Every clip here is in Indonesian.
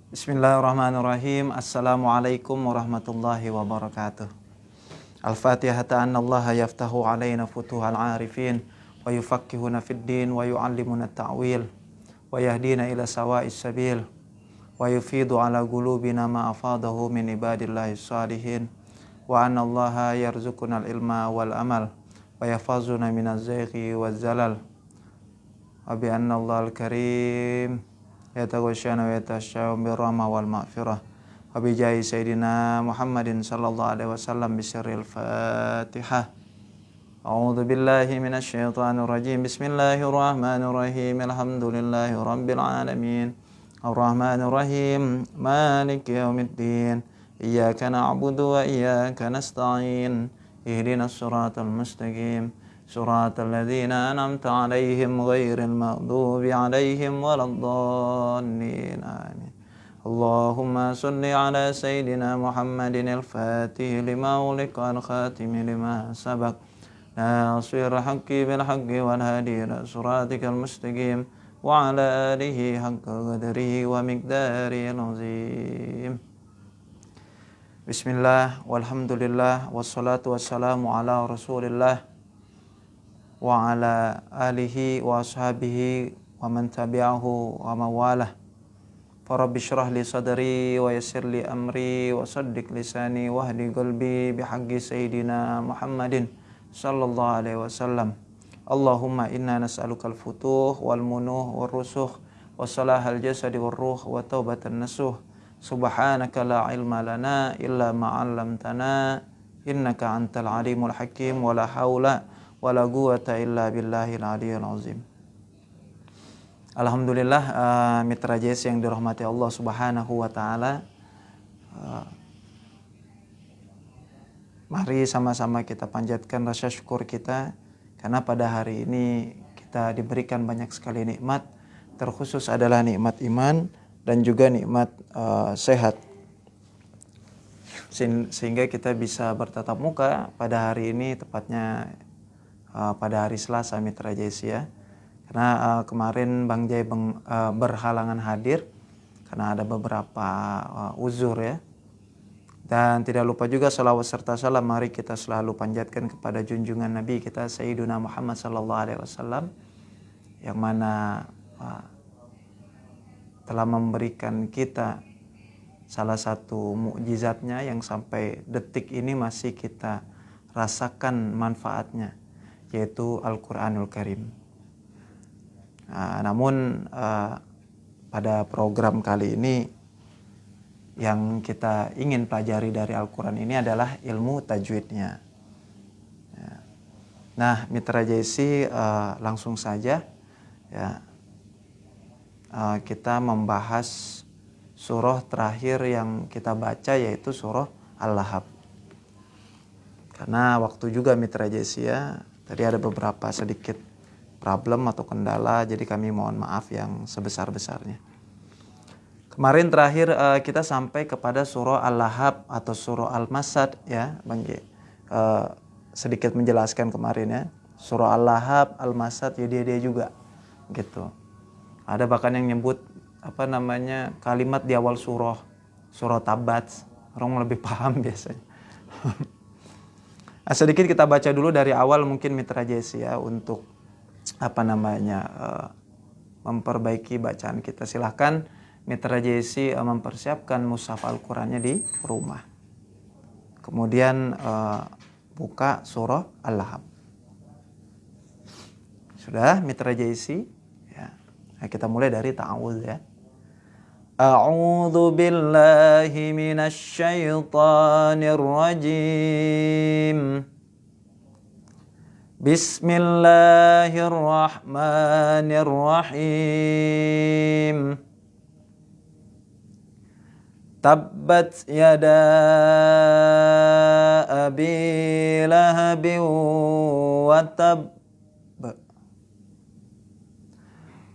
Bismillahirrahmanirrahim. Assalamualaikum warahmatullahi wabarakatuh. Al-Fatihah ta'anna Allah yaftahu alaina futuhal arifin wa yufakkihuna fid din wa yu'allimuna ta'wil wa yahdina ila sawa'is sabil wa yufidu ala qulubina ma afadahu min ibadillahi salihin wa anna Allah yarzuquna al-ilma wal amal wa yafazuna minaz zayghi waz zalal wa bi anna Allah al-karim yataghashana wa yatashau birrahmah wal maghfirah wa bi jahi sayyidina Muhammadin sallallahu alaihi wasallam bisirril Fatihah. A'udzu billahi minasy syaithanir rajim. Bismillahirrahmanirrahim. Alhamdulillahi rabbil alamin. Arrahmanir rahim. Maliki yaumiddin. Iyyaka na'budu wa iyyaka nasta'in. Ihdinas siratal mustaqim. Suratal ladzina an'amta 'alaihim ghairil maghdubi 'alaihim waladdallin. Amin. Allahumma shalli 'ala sayyidina Muhammadin al-Fatih lima ughliqa al-khatimi lima sabaq. Nasiril haqqi bil haqqi wal hadi ila siratikal mustaqim wa 'ala alihi haqqa qadrihi wa miqdarihil 'azim. Bismillah walhamdulillah wassalatu wassalamu ala Rasulillah wa ala alihi wa ashabihi wa man tabi'ahu wa mawalah. Farabbi syrah li sadri wa yassir li amri wa saddiq lisani wa hdi qalbi bihaqqi sayyidina Muhammadin sallallahu alaihi wasallam. Allahumma inna nas'alukal futuh wal munuh wal rusukh wa salahal jasadi wal ruh wa taubatan nasuh. Subhanaka la ilma lana illa ma 'allamtana innaka antal alimul hakim wa la haula wala quwata illa billahil aliyil azim. Alhamdulillah, mitra JS yang dirahmati Allah Subhanahu wa taala. Mari sama-sama kita panjatkan rasa syukur kita karena pada hari ini kita diberikan banyak sekali nikmat, terkhusus adalah nikmat iman dan juga nikmat sehat. Sehingga kita bisa bertatap muka pada hari ini, tepatnya pada hari Selasa, mitra JS ya. Karena kemarin Bang Jai berhalangan hadir karena ada beberapa uzur ya. Dan tidak lupa juga salawat serta salam mari kita selalu panjatkan kepada junjungan Nabi kita Sayyiduna Muhammad sallallahu alaihi wasallam yang mana telah memberikan kita salah satu mukjizatnya yang sampai detik ini masih kita rasakan manfaatnya, yaitu Al-Quranul Karim. Namun pada program kali ini yang kita ingin pelajari dari Al-Quran ini adalah ilmu tajwidnya. Nah, mitra JC, langsung saja ya, kita membahas surah terakhir yang kita baca, yaitu surah Al-Lahab. Karena waktu juga mitra JC ya, tadi ada beberapa sedikit problem atau kendala, jadi kami mohon maaf yang sebesar-besarnya. Kemarin terakhir kita sampai kepada surah Al-Lahab atau surah Al-Masad ya, Bang G. Sedikit menjelaskan kemarin ya. Surah Al-Lahab, Al-Masad, ya dia juga gitu. Ada bahkan yang nyebut kalimat di awal surah Tabat. Orang lebih paham biasanya. Sedikit kita baca dulu dari awal mungkin mitra JS ya, untuk memperbaiki bacaan kita. Silahkan mitra JC mempersiapkan mushaf Al-Qurannya di rumah. Kemudian buka surah Al-Lahab. Sudah mitra JC ya. Nah, kita mulai dari ta'awudz ya. A'udzu billahi minasy syaithanir rajim. Bismillahirrahmanirrahim. Tabbat yada abi lahabin wa tab.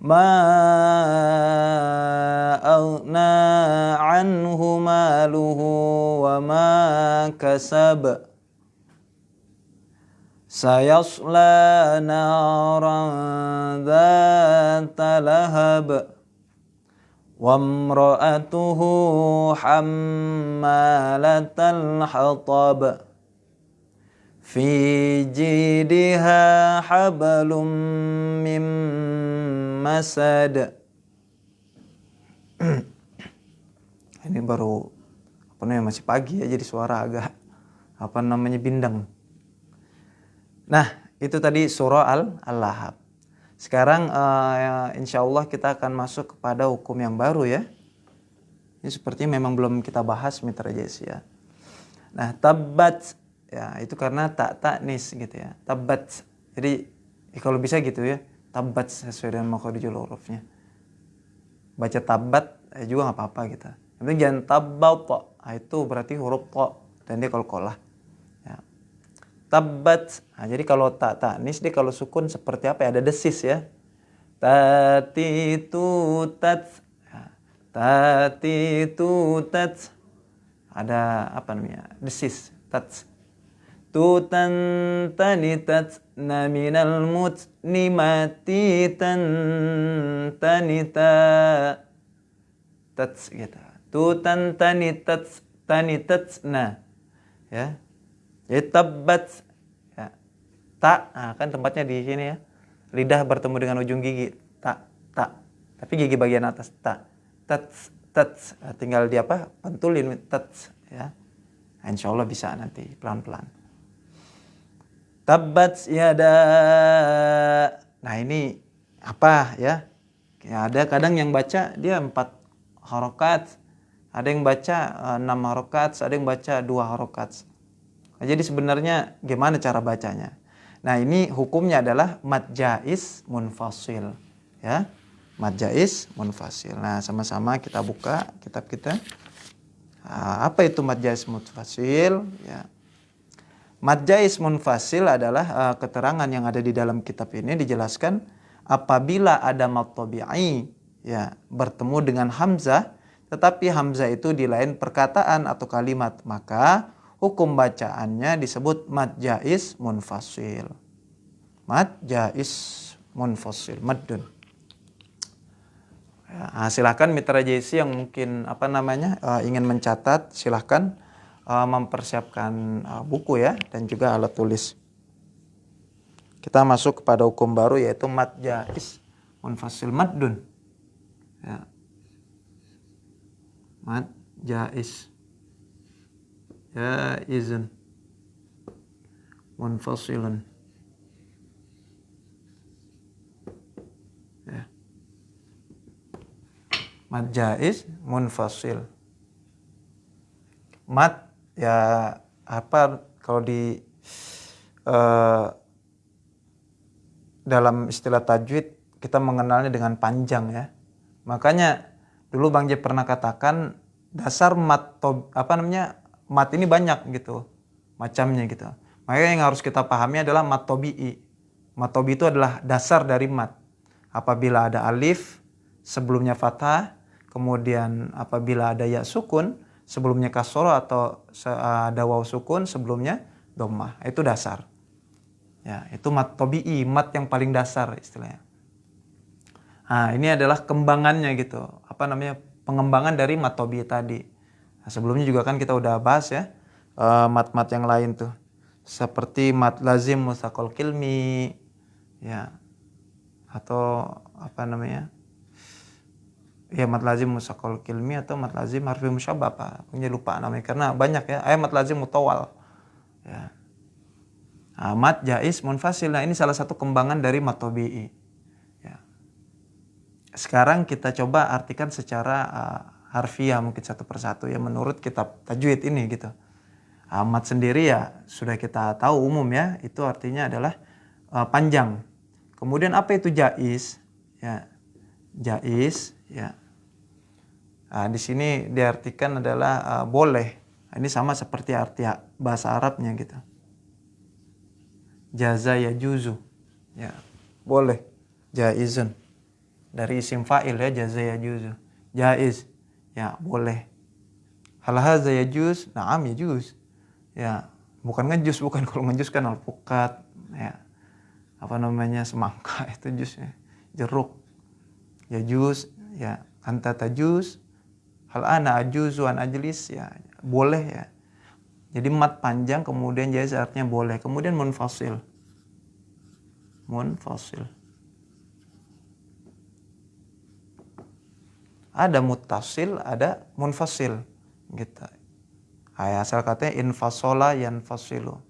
Ma aghna anhu maluhu wa ma kasab. Sayasla naran dzata lahab Wamra'atuhu hammalatal hatab fi jidha hablum mim masad. Ini baru masih pagi ya, jadi suara agak bindeng. Nah, itu tadi surah Al-Lahab. Sekarang insya Allah kita akan masuk kepada hukum yang baru ya. Ini seperti memang belum kita bahas Mitra Jesi ya. Nah, tabbat ya itu karena ta'nis gitu ya. Tabbat. Jadi kalau bisa gitu ya, tabbat sesuai dengan makhrajul hurufnya. Baca tabbat juga nggak apa-apa gitu. Yang penting jangan tabbat. Nah, itu berarti huruf ta dan dia qalqalah. Ya. Tabbat. Nah, jadi kalau ta'nis dia kalau sukun seperti apa ya? Ada desis ya. Tati tutat. Ya. Tati tutat. Ada desis. Tat. Tutan tanitat naminal mutnimati tan tanita. Tats gitu. Tutan tanitat nah. Ya. Jadi tabbat ya. Kan tempatnya di sini ya. Lidah bertemu dengan ujung gigi. Ta. Tapi gigi bagian atas tats. Tinggal di pantulin tats ya. Nah, insya Allah bisa nanti pelan-pelan. Tabbat yada. Nah, ini apa ya? Ya ada kadang yang baca dia 4 harokat. Ada yang baca 6 harokat, ada yang baca 2 harokat. Nah, jadi sebenarnya gimana cara bacanya? Nah, ini hukumnya adalah mad jaiz munfasil. Ya, mad jaiz munfasil. Nah, sama-sama kita buka kitab kita. Apa itu mad jaiz munfasil? Ya. Mad jaiz munfasil adalah keterangan yang ada di dalam kitab ini dijelaskan apabila ada mad tabi'i ya bertemu dengan hamzah, tetapi hamzah itu di lain perkataan atau kalimat, maka hukum bacaannya disebut mad jaiz munfasil. Mad jaiz munfasil, maddun. Ya, silahkan Mitra JC yang mungkin ingin mencatat, silahkan mempersiapkan buku ya dan juga alat tulis. Kita masuk kepada hukum baru yaitu mad jaiz munfasil maddun. Ya. Mad jaiz jaizun munfasilun. Ya. Mad jaiz munfasil. Mad ya kalau di dalam istilah tajwid kita mengenalnya dengan panjang ya. Makanya dulu Bang J pernah katakan dasar mad mad ini banyak gitu macamnya gitu. Makanya yang harus kita pahami adalah mad tabi'i. Mad tabi'i itu adalah dasar dari mad. Apabila ada alif sebelumnya fathah, kemudian apabila ada ya sukun sebelumnya kasroh atau ada waw sukun sebelumnya dhammah, itu dasar. Ya, itu mad tabi'i, mad yang paling dasar istilahnya. Nah, ini adalah kembangannya gitu. Pengembangan dari mad tabi'i tadi. Nah, sebelumnya juga kan kita udah bahas ya mad-mad yang lain tuh. Seperti mad lazim mustaqal kilmi ya. Atau ya mad lazim mustaqal kilmi atau mad lazim harfi musyabbah punya lupa namanya karena banyak ya. Mad lazim mutawal. Ya. Mad jaiz munfasil. Nah, ini salah satu kembangan dari mad tabi'i. Ya. Sekarang kita coba artikan secara harfiah mungkin satu persatu ya menurut kitab tajwid ini gitu. Mad sendiri ya sudah kita tahu umum ya, itu artinya adalah panjang. Kemudian apa itu jaiz? Ya. Jaiz ya. Di sini diartikan adalah boleh. Ini sama seperti arti bahasa Arabnya gitu. Jaza yajuzu. Ya, boleh. Jaizun. Dari isim fa'il ya, jaza yajuzu. Jaiz. Ya, boleh. Hal hadza yajuz? Na'am yajuz. Ya, bukan ngejus, bukan kalau ngejus kan alpukat, ya. Semangka itu jusnya. Jeruk. Yajuz, ya. anta tajuz, hal ana ajuzu an ajlis, ya boleh ya. Jadi mat panjang kemudian jaiz artinya boleh. Kemudian munfasil. Munfasil. Ada muttasil, ada munfasil. Gitu. Asal katanya infasola yanfasilu.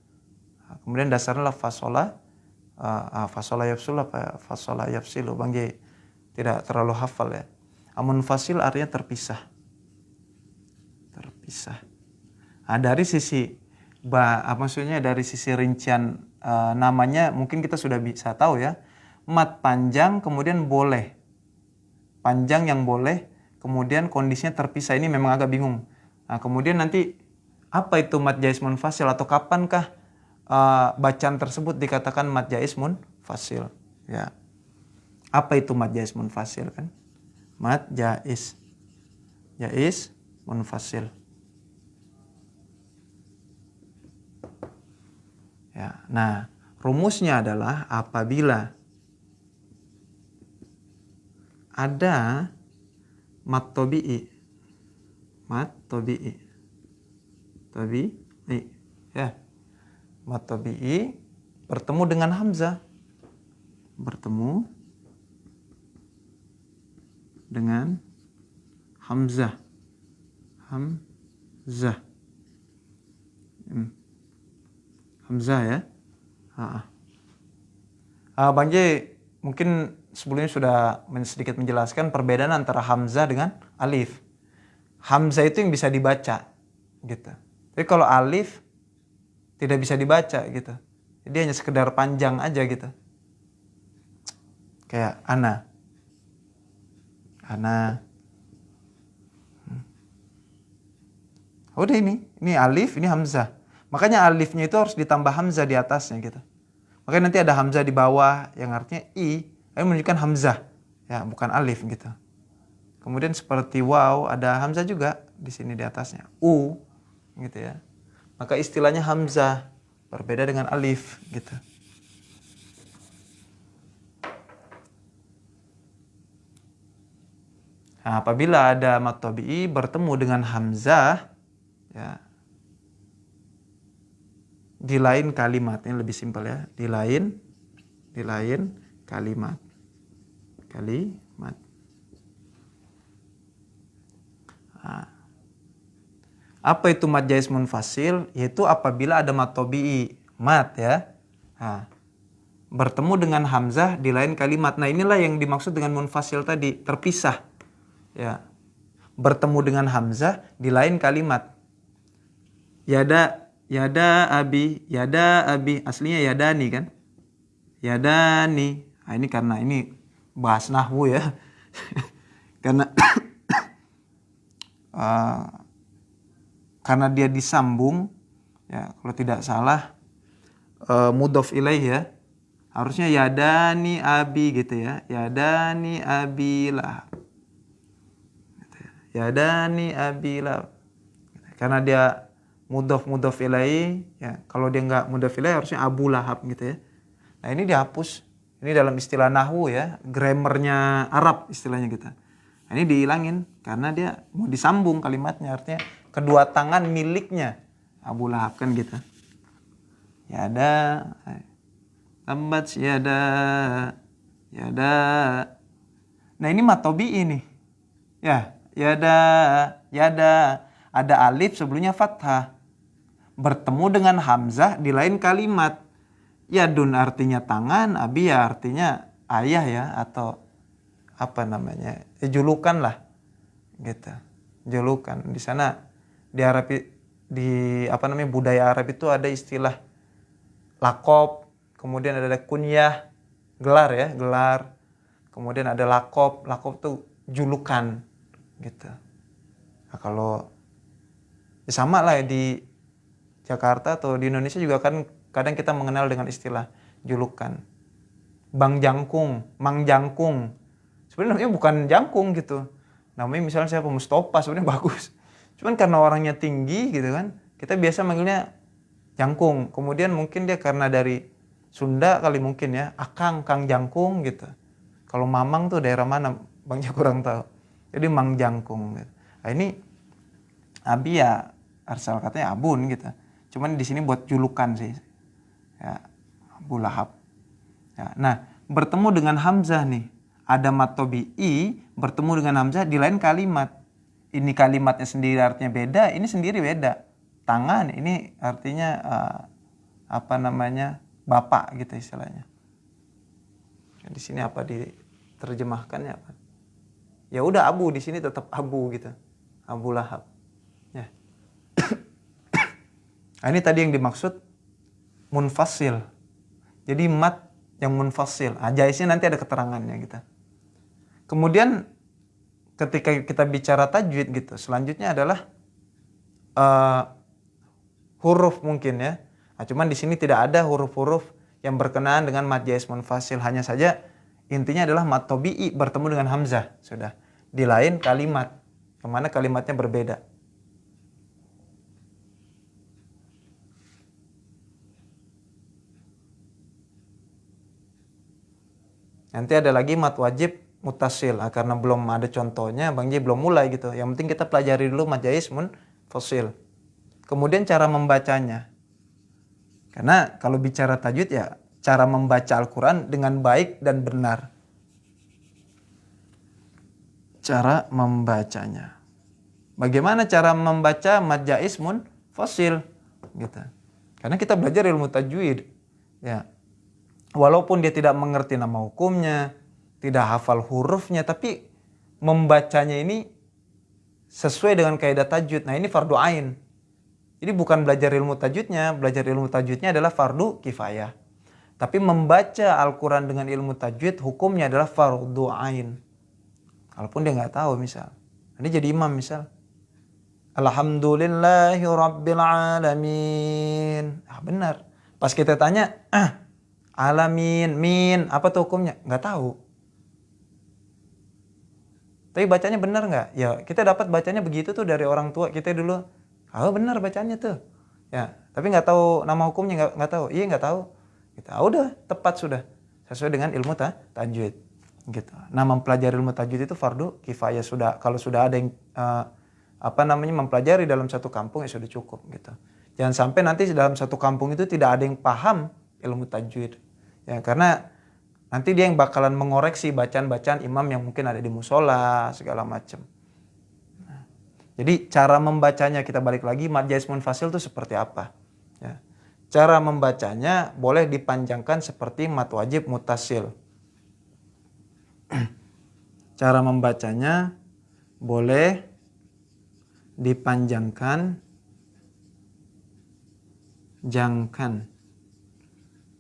Kemudian dasarnya lah fasola. Fasola yafsul apa fasola yafsilu. Bang Jai tidak terlalu hafal ya. Munfasil artinya terpisah. Terpisah. Dari sisi maksudnya dari sisi rincian namanya mungkin kita sudah bisa tahu ya. Mat panjang kemudian boleh. Panjang yang boleh kemudian kondisinya terpisah, ini memang agak bingung. Nah, kemudian nanti apa itu mad jaiz munfasil atau kapankah bacaan tersebut dikatakan mad jaiz munfasil? Ya. Apa itu mad jaiz munfasil kan? Mad jaiz munfasil. Ya, nah, rumusnya adalah apabila ada mat tabi'i, ya, mat tabi'i bertemu dengan hamzah, hamzah ya. Bang J mungkin sebelumnya sudah sedikit menjelaskan perbedaan antara hamzah dengan alif. Hamzah itu yang bisa dibaca gitu. Tapi kalau alif tidak bisa dibaca gitu. Jadi hanya sekedar panjang aja gitu. Kayak ana. Udah ini alif, ini hamzah. Makanya alifnya itu harus ditambah hamzah di atasnya gitu. Makanya nanti ada hamzah di bawah yang artinya i, ini menunjukkan hamzah, ya bukan alif gitu. Kemudian seperti waw ada hamzah juga di sini di atasnya, u, gitu ya. Maka istilahnya hamzah berbeda dengan alif gitu. Nah, apabila ada mad tabi'i bertemu dengan hamzah, ya, di lain kalimat, ini lebih simpel ya, di lain kalimat. Nah, apa itu mad jaiz munfasil? Yaitu apabila ada mad tabi'i, mad ya, nah, bertemu dengan hamzah di lain kalimat. Nah, inilah yang dimaksud dengan munfasil tadi, terpisah. Ya. Bertemu dengan hamzah di lain kalimat. Yada abi, aslinya yadani kan? Yadani. Nah, ini karena ini bahas nahwu ya. Karena dia disambung ya, kalau tidak salah mudhof ilaih ya. Harusnya yadani abi gitu ya. Yadani abilah. Gitu ya. Yadani abilah. Karena dia mudhof ilaih ya, kalau dia enggak mudhof ilaih harusnya Abu Lahab gitu ya. Nah, ini dihapus. Ini dalam istilah nahwu ya, grammarnya Arab istilahnya gitu. Nah, ini dihilangin karena dia mau disambung kalimatnya, artinya kedua tangan miliknya Abu Lahab kan gitu. Ya ada lambat ya ada. Nah, ini mad tabi'i nih. Ya ada alif sebelumnya fathah. Bertemu dengan hamzah di lain kalimat. Yadun artinya tangan, abi ya artinya ayah ya, atau apa namanya, julukan lah gitu, julukan. Di sana di Arab, di apa namanya, budaya Arab itu ada istilah lakob, kemudian ada kunyah, gelar ya, gelar, kemudian ada lakob tuh julukan gitu. Nah, kalau ya sama lah ya, di Jakarta atau di Indonesia juga kan kadang kita mengenal dengan istilah julukan. Bang Jangkung, Mang Jangkung. Sebenarnya namanya bukan Jangkung gitu. Namanya misalnya siapa, Mustafa, sebenarnya bagus. Cuman karena orangnya tinggi gitu kan, kita biasa manggilnya Jangkung. Kemudian mungkin dia karena dari Sunda kali mungkin ya, Akang, Kang Jangkung gitu. Kalau Mamang tuh daerah mana, Bang Ja kurang tahu. Jadi Mang Jangkung gitu. Nah, ini Abi ya asal katanya Abun gitu. Cuman di sini buat julukan sih. Ya, Abu Lahab. Ya, nah, bertemu dengan Hamzah nih. Ada mat tobi'i bertemu dengan Hamzah di lain kalimat. Ini kalimatnya sendiri artinya beda, ini sendiri beda. Tangan ini artinya bapak gitu istilahnya. Di sini apa diterjemahkannya apa? Ya udah Abu, di sini tetap Abu gitu. Abu Lahab. Ya. Nah, ini tadi yang dimaksud munfasil. Jadi mat yang munfasil. Jaisnya nanti ada keterangannya gitu. Kemudian ketika kita bicara tajwid gitu, selanjutnya adalah huruf mungkin ya. Nah, cuman di sini tidak ada huruf-huruf yang berkenaan dengan mad jais munfasil. Hanya saja intinya adalah mad tobi'i bertemu dengan hamzah. Sudah. Di lain kalimat. Kemana kalimatnya berbeda. Nanti ada lagi mad wajib mutasil. Nah, karena belum ada contohnya, Bang Ji belum mulai gitu. Yang penting kita pelajari dulu mad jais munfasil. Kemudian cara membacanya. Karena kalau bicara tajwid ya cara membaca Al-Quran dengan baik dan benar. Cara membacanya. Bagaimana cara membaca mad jais munfasil? Gitu. Karena kita belajar ilmu tajwid. Ya. Walaupun dia tidak mengerti nama hukumnya, tidak hafal hurufnya, tapi membacanya ini sesuai dengan kaidah tajwid. Nah, ini fardu ain. Jadi bukan belajar ilmu tajwidnya, belajar ilmu tajwidnya adalah fardu kifayah. Tapi membaca Al-Quran dengan ilmu tajwid hukumnya adalah fardu ain. Walaupun dia nggak tahu misal. Ini jadi imam misal. Alhamdulillahi rabbil alamin. Ah, benar. Pas kita tanya, alamin, min, apa tuh hukumnya? Nggak tahu. Tapi bacanya benar nggak? Ya kita dapat bacanya begitu tuh dari orang tua kita dulu. Oh benar bacanya tuh. Ya, tapi nggak tahu nama hukumnya, nggak tahu. Iya nggak tahu. Gitu. Udah tepat sudah. Sesuai dengan ilmu tajwid. Gitu. Nah mempelajari ilmu tajwid itu fardu kifayah sudah. Kalau sudah ada yang mempelajari dalam satu kampung ya sudah cukup gitu. Jangan sampai nanti dalam satu kampung itu tidak ada yang paham ilmu tajwid. Ya, karena nanti dia yang bakalan mengoreksi bacaan-bacaan imam yang mungkin ada di musola segala macam. Nah, jadi cara membacanya kita balik lagi mad jais munfasil itu seperti apa? Ya. Cara membacanya boleh dipanjangkan seperti mad wajib mutasil. Cara membacanya boleh dipanjangkan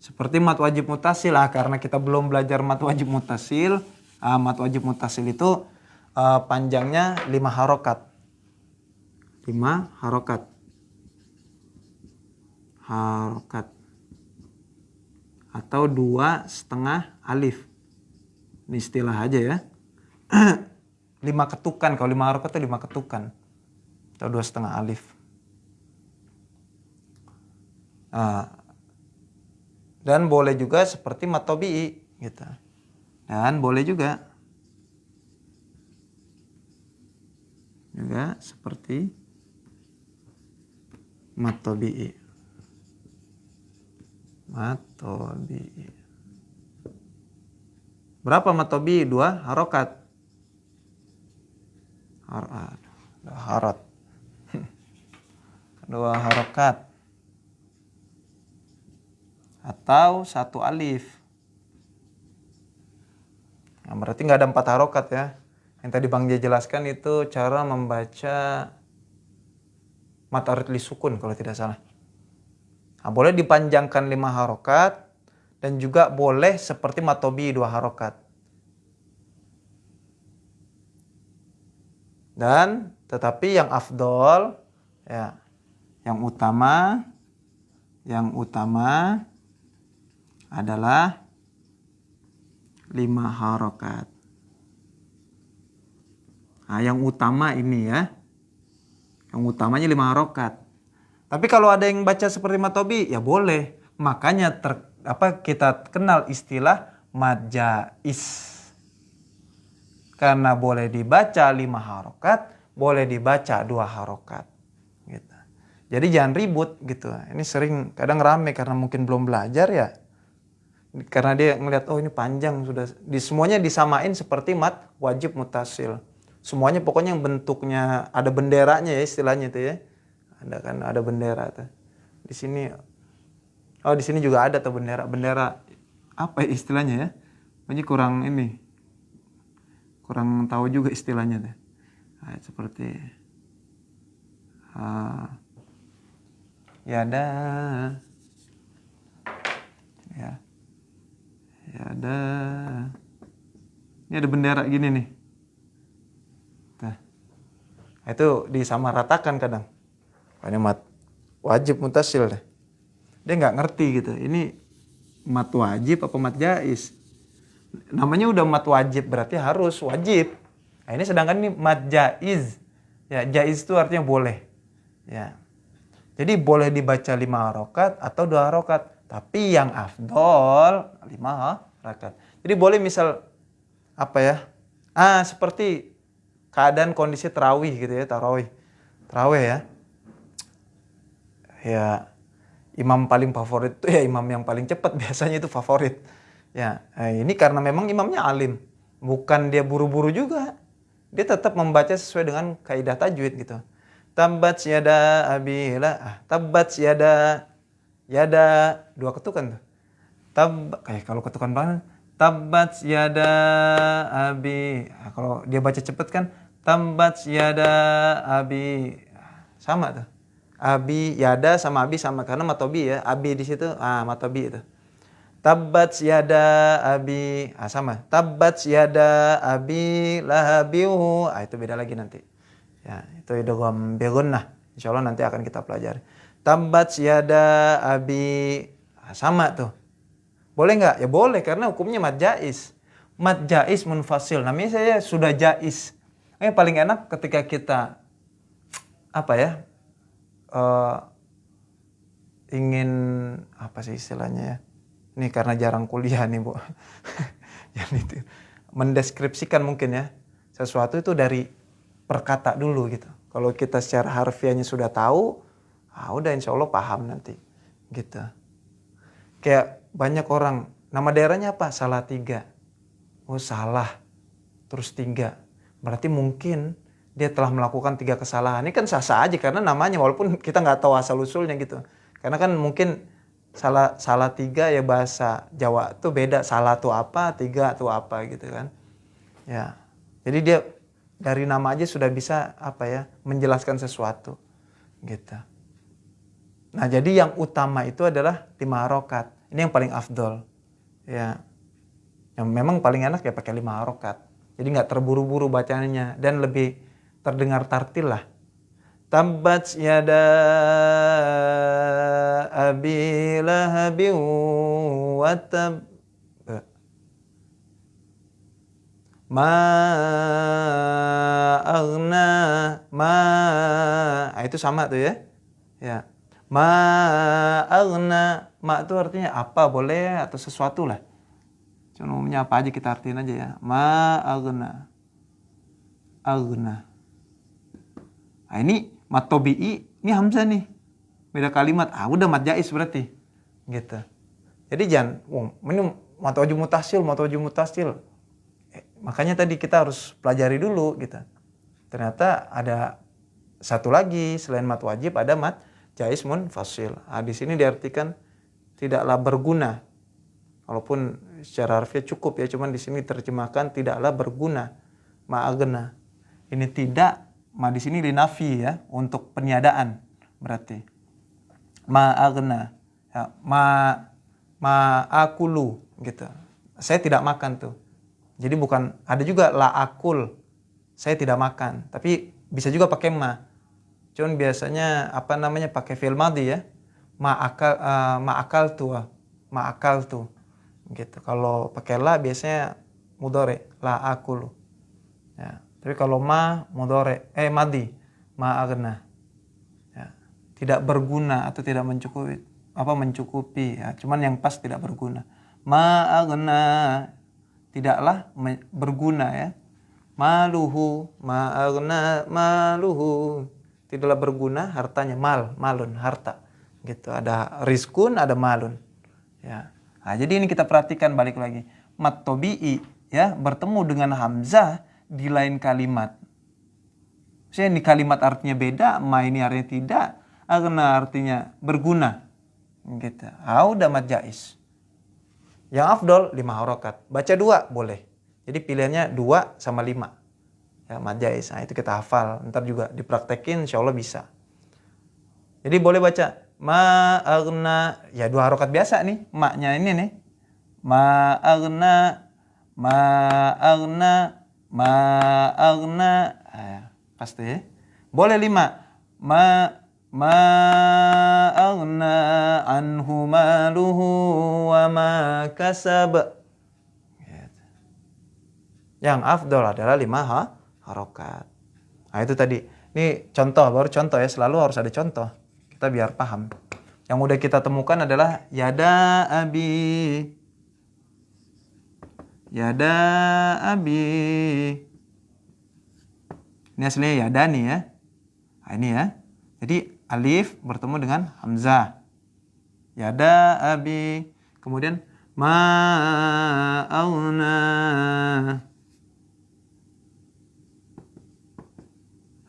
seperti mat wajib mutasil. Karena kita belum belajar mat wajib mutasil. Mat wajib mutasil itu panjangnya 5 harokat. 5 harokat. Atau 2,5 alif. Ini istilah aja ya. 5 ketukan. Kalau 5 harokat itu 5 ketukan. Atau 2,5 alif. Dan boleh juga seperti mat tobi'i gitu. Dan boleh juga seperti mat tobi'i. Mat tobi'i. Berapa mat tobi'i? 2 harokat. Harat. 2 harokat. Atau 1 alif. Nah, berarti nggak ada 4 harokat ya. Yang tadi Bang Jai jelaskan itu cara membaca mat arid sukun kalau tidak salah. Nah, boleh dipanjangkan 5 harokat dan juga boleh seperti mat tobi'i 2 harokat. Dan tetapi yang afdol ya, yang utama adalah 5 harokat. Nah, yang utama ini ya. Yang utamanya 5 harokat. Tapi kalau ada yang baca seperti mat tobi'i ya boleh. Makanya kita kenal istilah mad jais. Karena boleh dibaca 5 harokat, boleh dibaca 2 harokat. Gitu. Jadi jangan ribut gitu. Ini sering kadang rame karena mungkin belum belajar ya. Karena dia ngeliat, oh ini panjang sudah. Semuanya disamain seperti mat wajib mutasil. Semuanya pokoknya yang bentuknya ada benderanya ya istilahnya itu ya. Ada kan ada bendera tuh. Di sini juga ada tuh bendera. Bendera apa ya istilahnya ya? Ini kurang tahu juga istilahnya tuh. Nah, seperti ya ada ini ada bendera gini nih. Nah, itu disamaratakan kadang. Ini mat wajib mutasil deh. Dia nggak ngerti gitu. Ini mat wajib apa mat jaiz? Namanya udah mat wajib berarti harus wajib. Nah, ini sedangkan ini mat jaiz. Ya, jaiz itu artinya boleh. Ya. Jadi boleh dibaca 5 harokat atau 2 harokat. Tapi yang afdol 5 harokat. Jadi boleh misal apa ya? Seperti keadaan kondisi tarawih gitu ya, tarawih ya. Ya, imam paling favorit itu ya imam yang paling cepat biasanya itu favorit. Ya, ini karena memang imamnya alim, bukan dia buru-buru juga. Dia tetap membaca sesuai dengan kaidah tajwid gitu. Tabbat yada abila, tabbat yada 2 ketukan tuh. Kayak kalau ketukan banget, tabbat yada abi. Kalau dia baca cepet kan, tabbat yada abi. Sama tuh. Abi yada sama abi sama karena matobi ya. Abi di situ matobi itu. Tabbat yada abi sama. Tabbat yada abi lahabihu. Itu beda lagi nanti. Ya, itu idgham bi gunnah. Insyaallah nanti akan kita pelajari. Tabbat yada abi sama tuh. Boleh nggak? Ya boleh karena hukumnya mad jaiz. Mad jaiz munfasil. Namanya saya sudah jaiz. Paling enak ketika kita ingin apa sih istilahnya ya? Ini karena jarang kuliah nih, Bu. Jadi itu mendeskripsikan mungkin ya. Sesuatu itu dari perkata dulu gitu. Kalau kita secara harfiahnya sudah tahu, udah insya Allah paham nanti. Gitu. Kayak banyak orang, nama daerahnya apa? Salatiga. Oh salah. Terus 3. Berarti mungkin dia telah melakukan 3 kesalahan. Ini kan sah-sah aja karena namanya walaupun kita nggak tahu asal usulnya gitu. Karena kan mungkin salah 3 ya bahasa Jawa tuh beda. Salah tuh apa, 3 tuh apa gitu kan. Ya. Jadi dia dari nama aja sudah bisa menjelaskan sesuatu gitu. Nah, jadi yang utama itu adalah 5 harokat. Ini yang paling afdol. Ya. Yang memang paling enak ya pakai 5 harokat. Jadi nggak terburu-buru bacanya dan lebih terdengar tartil lah. Tabbat yada abi lahabin wa tab ma aghna itu sama tuh ya. Ya. Ma aghna, ma itu artinya apa boleh atau sesuatu lah. Cuma umumnya apa aja kita artiin aja ya. Ma aghna. Nah, ini mat tobi'i, ini hamzah nih. Beda kalimat. Udah mat jaiz berarti. Gitu. Jadi jangan ini mat wajib mutasil. Makanya tadi kita harus pelajari dulu gitu. Ternyata ada satu lagi selain mat wajib ada mat jaiz munfasil. Di sini diartikan tidaklah berguna. Walaupun secara harfiah cukup ya, cuman di sini terjemahkan tidaklah berguna. Ma'agna. Ini tidak, di sini linafi ya, untuk peniadaan berarti. Ma'agna. Ya, ma'akulu gitu. Saya tidak makan tuh. Jadi bukan, ada juga la'akul. Saya tidak makan, tapi bisa juga pakai ma. Cuman biasanya pakai fi'il madhi ya. Ma'akal tuh. Gitu. Kalau pakai la biasanya mudhari, la akulu. Ya. Tapi kalau mudhari, madhi, ma'agna. Ya. Tidak berguna atau tidak mencukupi ya. Cuman yang pas tidak berguna. Ma'agna, tidaklah berguna ya. Maluhu, ma'agna maluhu. Tidaklah berguna hartanya, malun, harta. Gitu. Ada rizkun, ada malun. Ya. Nah, jadi ini kita perhatikan balik lagi. Mat tobi'i ya bertemu dengan hamzah di lain kalimat. Maksudnya ini kalimat artinya beda, ma ini artinya tidak, agna artinya berguna. Gitu. Udah mad jaiz. Yang afdol 5 harokat. Baca 2 boleh. Jadi pilihannya 2 sama 5. Ya, mad jaiz. Nah, itu kita hafal. Ntar juga dipraktekin insya Allah bisa. Jadi boleh baca ma'agna, ya 2 harokat biasa nih. Maknya ini nih. Ma'agna, ma'agna, ma'agna. Pasti ya. Boleh 5. Ma'agna anhu maluhu wa ma kasab. Yang afdol adalah 5 harokat. Nah itu tadi. Ini contoh, baru contoh ya. Selalu harus ada contoh. Kita biar paham. Yang udah kita temukan adalah yada abi. Yada abi. Ini aslinya yada nih ya. Nah ini ya. Jadi alif bertemu dengan hamzah. Yada abi. Kemudian ma'auna.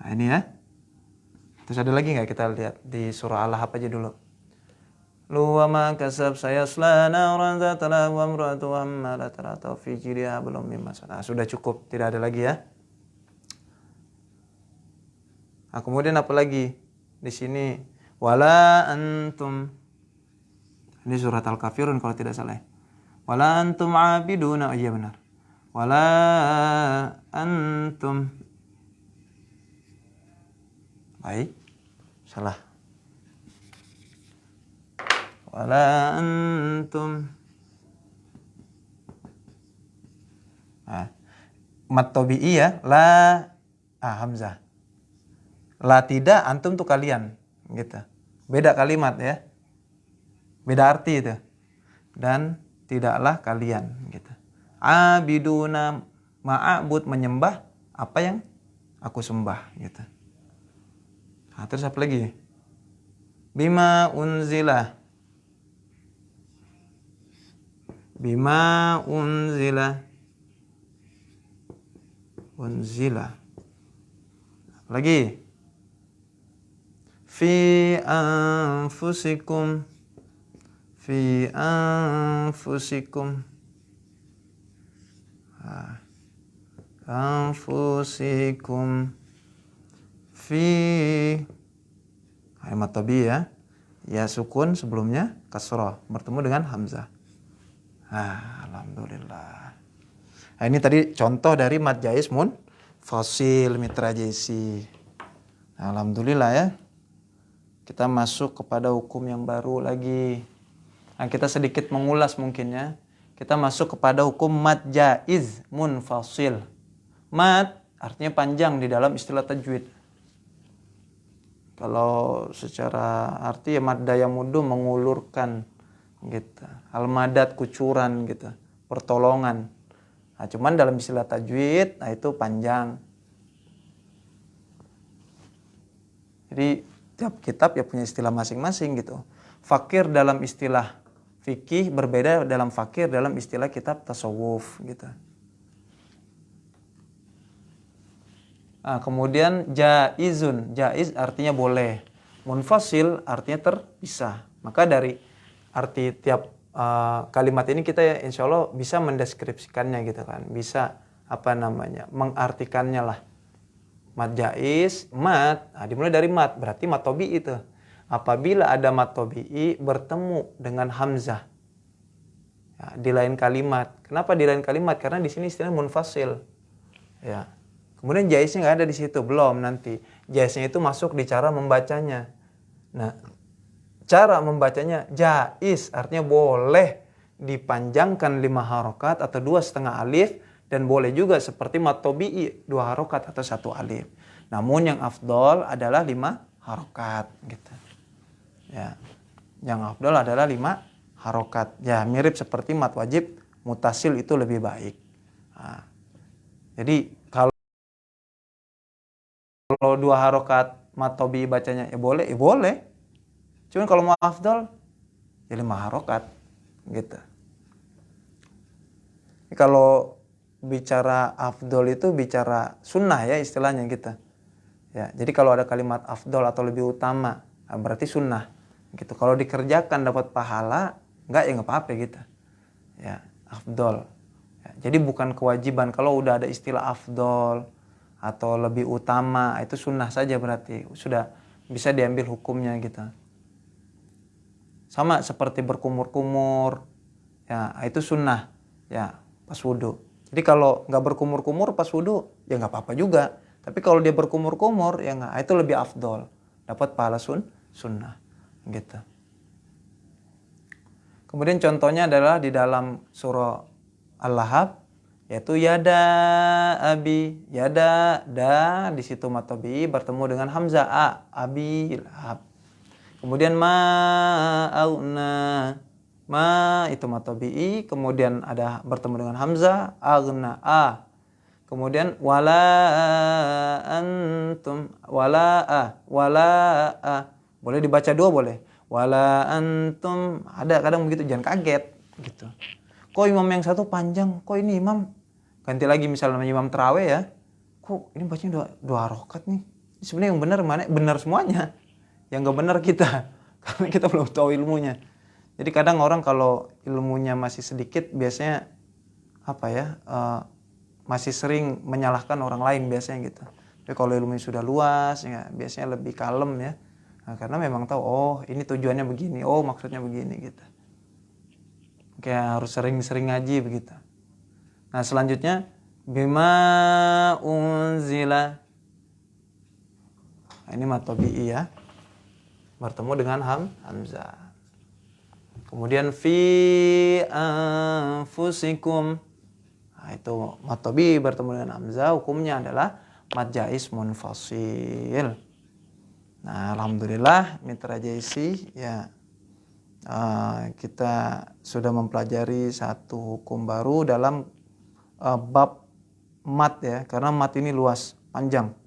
Nah ini ya. Terus ada lagi nggak kita lihat di surah Al-Ahqaf aja dulu. Luwa ma kasab sayasla naran dzata lahab wa imra'atu hammalatal hatab fi jidha belum mimma. Nah, sudah cukup, tidak ada lagi ya. Nah, kemudian apa lagi? Di sini wala antum. Ini surat Al-Kafirun kalau tidak salah. Wala antum abiduna. Oh, iya benar. Wala antum. Baik. Salah. Wala antum. Nah, mat tabi'i ya, la hamzah. La tidak, antum tuh kalian, gitu. Beda kalimat ya. Beda arti itu. Dan tidaklah kalian, gitu. Abiduna, ma'abud menyembah apa yang aku sembah, gitu. Nah, terus apa lagi? Bima unzila. Bima unzila. Unzila. Apa lagi? Fi anfusikum. Fi anfusikum. Anfusikum. Fi Mat tabi ya. Ya sukun sebelumnya kasrah bertemu dengan hamzah. Alhamdulillah. Nah, ini tadi contoh dari mad jaiz fasil mitra jaisi. Alhamdulillah ya. Kita masuk kepada hukum yang baru lagi. Nah, kita sedikit mengulas mungkin ya. Kita masuk kepada hukum mad jaiz munfasil. Mad artinya panjang di dalam istilah tajwid. Kalau secara arti ya madda yamudu mengulurkan gitu. Al-madad kucuran gitu, pertolongan. Nah, cuman dalam istilah tajwid itu panjang. Jadi tiap kitab ya punya istilah masing-masing gitu. Fakir dalam istilah fikih berbeda dalam fakir dalam istilah kitab tasawuf gitu. Nah, kemudian jaizun, jaiz artinya boleh, munfasil artinya terpisah. Maka dari arti tiap kalimat ini kita insya Allah bisa mendeskripsikannya gitu kan, bisa mengartikannya lah. Mad jaiz, mad, dimulai dari mad, berarti mad tabi'i itu. Apabila ada mad tabi'i bertemu dengan hamzah ya, di lain kalimat. Kenapa di lain kalimat? Karena di sini istilahnya munfasil. Ya. Kemudian jaiznya nggak ada di situ, belum nanti. Jaiznya itu masuk di cara membacanya. Nah, cara membacanya jaiz artinya boleh dipanjangkan 5 harokat atau 2,5 alif dan boleh juga seperti mat tabi'i 2 harokat atau 1 alif. Namun yang afdol adalah 5 harokat gitu. Ya. Yang afdol adalah 5 harokat. Ya, mirip seperti mat wajib mutasil itu lebih baik. Nah, jadi kalau Kalau 2 harokat mat tobi bacanya ya boleh, Cuman kalau mau afdol ya 5 harokat gitu. Kalau bicara afdol itu bicara sunnah ya istilahnya gitu. Ya, jadi kalau ada kalimat afdol atau lebih utama, berarti sunnah gitu. Kalau dikerjakan dapat pahala, enggak ya nggak apa-apa gitu. Ya, afdol. Ya, jadi bukan kewajiban. Kalau udah ada istilah afdol atau lebih utama, itu sunnah saja berarti. Sudah bisa diambil hukumnya gitu. Sama seperti berkumur-kumur, ya itu sunnah, ya pas wudhu. Jadi kalau nggak berkumur-kumur pas wudhu, ya nggak apa-apa juga. Tapi kalau dia berkumur-kumur, ya nggak, itu lebih afdol, dapat pahala sunnah, gitu. Kemudian contohnya adalah di dalam surah Al-Lahab, yaitu yada abi, yada da di situ matobi bertemu dengan hamzah abi lahab. Kemudian ma'auna, ma itu matobi'i, kemudian ada bertemu dengan hamzah, agna a. Kemudian wala antum, wala a. Boleh dibaca 2 boleh. Wala antum, ada kadang begitu, jangan kaget gitu. Kok imam yang satu panjang, kok ini imam ganti lagi misalnya imam terawih ya. Kok ini bacanya 2 harokat nih. Sebenarnya yang benar mana? Benar semuanya. Yang nggak benar kita, karena kita belum tahu ilmunya. Jadi kadang orang kalau ilmunya masih sedikit biasanya masih sering menyalahkan orang lain biasanya gitu. Tapi kalau ilmunya sudah luas ya biasanya lebih kalem ya. Nah, karena memang tahu ini tujuannya begini, maksudnya begini gitu. Kayak harus sering-sering ngaji begitu. Nah selanjutnya bima unzila. Nah, ini matobi'i ya. Bertemu dengan hamzah. Kemudian fi anfusikum. Nah, itu matobi bertemu dengan hamzah, hukumnya adalah mad jaiz munfasil. Nah, alhamdulillah mitra JC ya, kita sudah mempelajari satu hukum baru dalam bab mat ya, karena mat ini luas, panjang.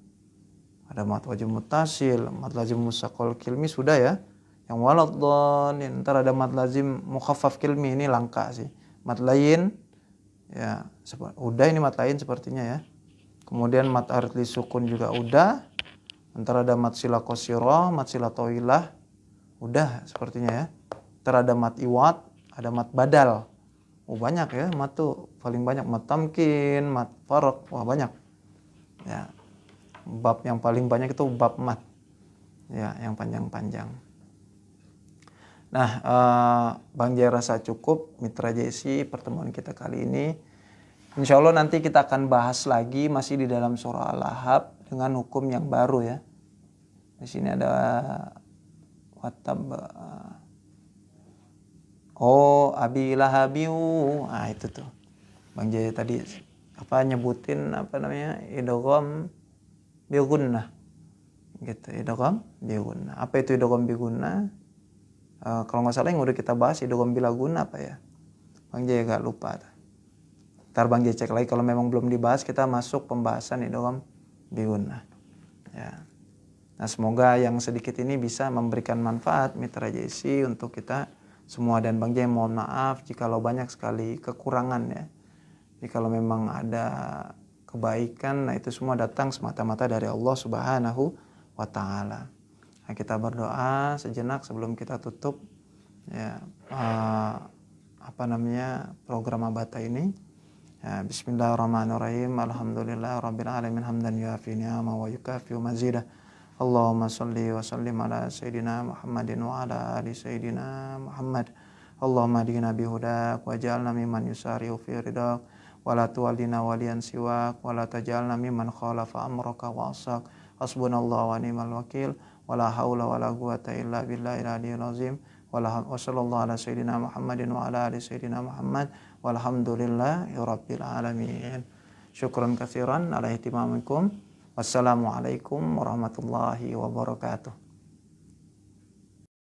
Ada mat wajib mutasil, mat lazim musaqal kilmi sudah ya. Yang waladhdallin, ntar ada mat lazim mukhaffaf kilmi, ini langka sih. Mat lain ya, udah ini mat lain sepertinya ya. Kemudian mat arid sukun juga udah. Ntar ada mat sila qasirah, mat sila tawilah. Udah sepertinya ya. Ntar ada mat iwat, ada mat badal. Banyak ya, mat tuh paling banyak. Mat tamkin, mat farq, banyak. Ya. Bab yang paling banyak itu bab mat ya, yang panjang-panjang. Nah, Bang Jaya rasa cukup mitra JC pertemuan kita kali ini. Insya Allah nanti kita akan bahas lagi masih di dalam surah Al-Lahab dengan hukum yang baru ya. Di sini ada watab abi lahabiu. Nah itu tuh Bang Jaya tadi nyebutin idgham bi gunnah gitu, idgham bi gunnah. Apa itu idgham bi gunnah? Kalau nggak salah yang udah kita bahas idgham bila gunnah apa ya? Bang Jaya agak lupa. Ntar Bang Jaya cek lagi, kalau memang belum dibahas kita masuk pembahasan idgham bi gunnah. Ya. Nah, semoga yang sedikit ini bisa memberikan manfaat mitra JC untuk kita semua, dan Bang Jaya mohon maaf jikalau banyak sekali kekurangan ya. Jikalau memang ada kebaikan, nah itu semua datang semata-mata dari Allah Subhanahu wa Ta'ala. Nah, kita berdoa sejenak sebelum kita tutup ya, program Abata ini. Ya, bismillahirrahmanirrahim. Alhamdulillah rabbil alamin hamdan yuafi ni'ama wa yukafi mazidah. Allahumma salli wa sallim ala sayyidina Muhammadin wa ala ali sayyidina Muhammad. Allahumma dina bihudak wa ja'alna mimman yusari'u fi ridak. Wala tuwallina waliyan siwak, wala tajalna mimman khalafa amraka wa asak. Hasbunallahu wa ni'mal wakil. Wala hawla wala quwata illa billahil aliyyil azim. Wa sallallahu ala sayyidina Muhammadin wa ala ali sayyidina Muhammad. Walhamdulillahi rabbil alamin. Syukran katsiran ala ihtimamikum. Wassalamualaikum warahmatullahi wabarakatuh.